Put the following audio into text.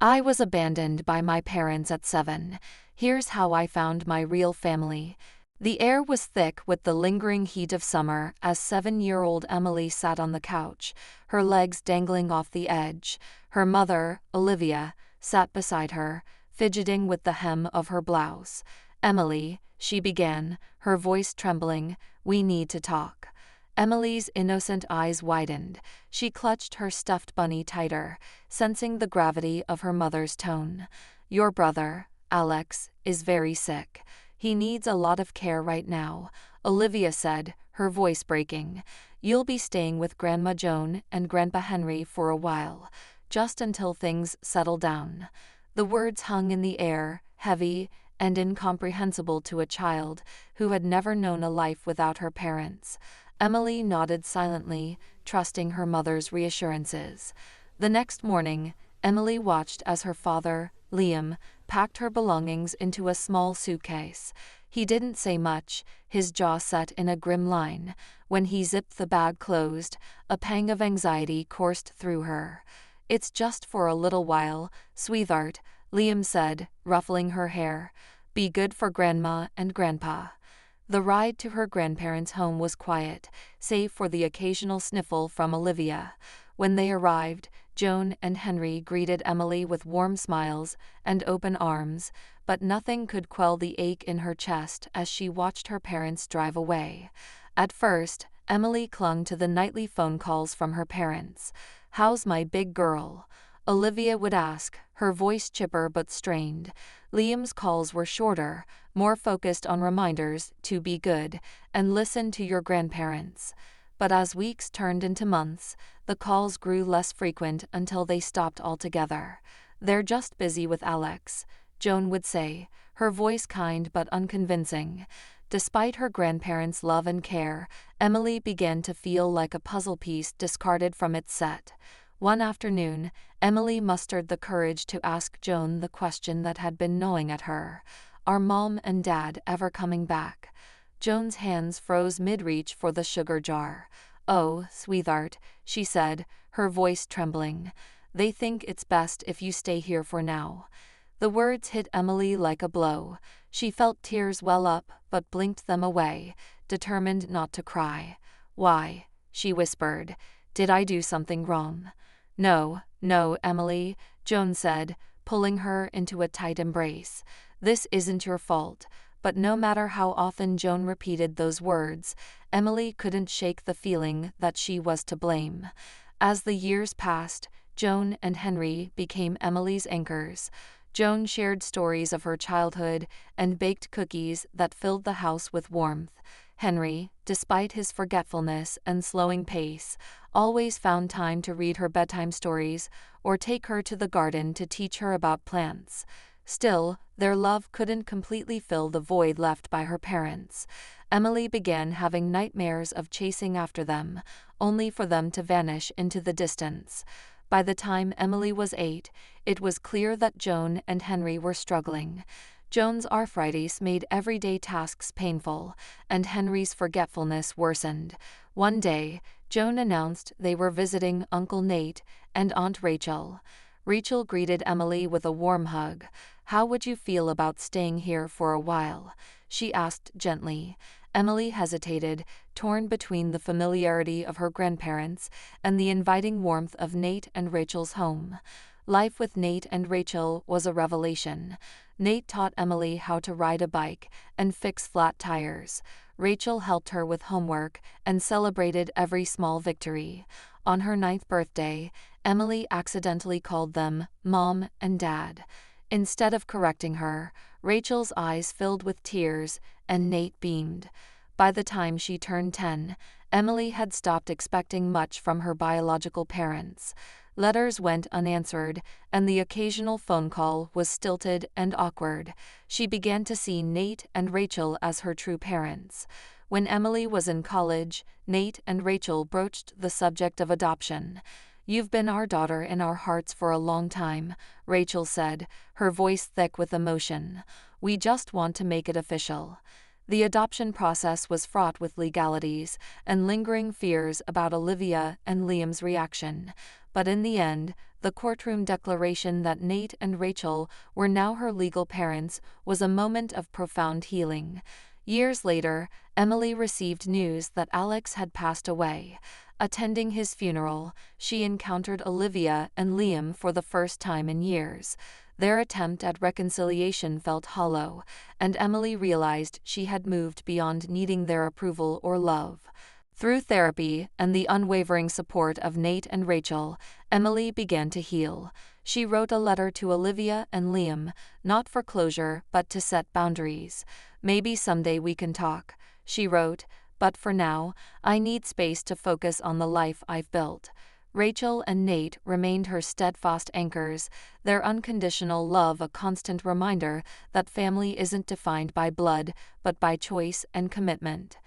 I was abandoned by my parents at 7. Here's how I found my real family. The air was thick with the lingering heat of summer as 7-year-old Emily sat on the couch, her legs dangling off the edge. Her mother, Olivia, sat beside her, fidgeting with the hem of her blouse. "Emily," she began, her voice trembling, "we need to talk." Emily's innocent eyes widened. She clutched her stuffed bunny tighter, sensing the gravity of her mother's tone. "Your brother, Alex, is very sick. He needs a lot of care right now," Olivia said, her voice breaking. "You'll be staying with Grandma Joan and Grandpa Henry for a while, just until things settle down." The words hung in the air, heavy and incomprehensible to a child who had never known a life without her parents. Emily nodded silently, trusting her mother's reassurances. The next morning, Emily watched as her father, Liam, packed her belongings into a small suitcase. He didn't say much, his jaw set in a grim line. When he zipped the bag closed, a pang of anxiety coursed through her. "It's just for a little while, sweetheart," Liam said, ruffling her hair. "Be good for Grandma and Grandpa." The ride to her grandparents' home was quiet, save for the occasional sniffle from Olivia. When they arrived, Joan and Henry greeted Emily with warm smiles and open arms, but nothing could quell the ache in her chest as she watched her parents drive away. At first, Emily clung to the nightly phone calls from her parents. "How's my big girl?" Olivia would ask, her voice chipper but strained. Liam's calls were shorter, more focused on reminders to be good and listen to your grandparents. But as weeks turned into months, the calls grew less frequent until they stopped altogether. "They're just busy with Alex," Joan would say, her voice kind but unconvincing. Despite her grandparents' love and care, Emily began to feel like a puzzle piece discarded from its set. One afternoon, Emily mustered the courage to ask Joan the question that had been gnawing at her. "Are Mom and Dad ever coming back?" Joan's hands froze mid-reach for the sugar jar. "Oh, sweetheart," she said, her voice trembling. "They think it's best if you stay here for now." The words hit Emily like a blow. She felt tears well up but blinked them away, determined not to cry. "Why?" she whispered. "Did I do something wrong?" "No, no, Emily," Joan said, pulling her into a tight embrace. "This isn't your fault." But no matter how often Joan repeated those words, Emily couldn't shake the feeling that she was to blame. As the years passed, Joan and Henry became Emily's anchors. Joan shared stories of her childhood and baked cookies that filled the house with warmth. Henry, despite his forgetfulness and slowing pace, always found time to read her bedtime stories or take her to the garden to teach her about plants. Still, their love couldn't completely fill the void left by her parents. Emily began having nightmares of chasing after them, only for them to vanish into the distance. By the time Emily was 8, it was clear that Joan and Henry were struggling. Joan's arthritis made everyday tasks painful, and Henry's forgetfulness worsened. One day, Joan announced they were visiting Uncle Nate and Aunt Rachel. Rachel greeted Emily with a warm hug. "How would you feel about staying here for a while?" she asked gently. Emily hesitated, torn between the familiarity of her grandparents and the inviting warmth of Nate and Rachel's home. Life with Nate and Rachel was a revelation. Nate taught Emily how to ride a bike and fix flat tires. Rachel helped her with homework and celebrated every small victory. On her 9th birthday, Emily accidentally called them Mom and Dad. Instead of correcting her, Rachel's eyes filled with tears and Nate beamed. By the time she turned 10, Emily had stopped expecting much from her biological parents. Letters went unanswered, and the occasional phone call was stilted and awkward. She began to see Nate and Rachel as her true parents. When Emily was in college, Nate and Rachel broached the subject of adoption. "You've been our daughter in our hearts for a long time," Rachel said, her voice thick with emotion. "We just want to make it official." The adoption process was fraught with legalities and lingering fears about Olivia and Liam's reaction. but in the end, the courtroom declaration that Nate and Rachel were now her legal parents was a moment of profound healing. Years later, Emily received news that Alex had passed away. Attending his funeral, she encountered Olivia and Liam for the first time in years. Their attempt at reconciliation felt hollow, and Emily realized she had moved beyond needing their approval or love. Through therapy and the unwavering support of Nate and Rachel, Emily began to heal. She wrote a letter to Olivia and Liam, not for closure but to set boundaries. "Maybe someday we can talk," she wrote, "but for now, I need space to focus on the life I've built." Rachel and Nate remained her steadfast anchors, their unconditional love a constant reminder that family isn't defined by blood, but by choice and commitment.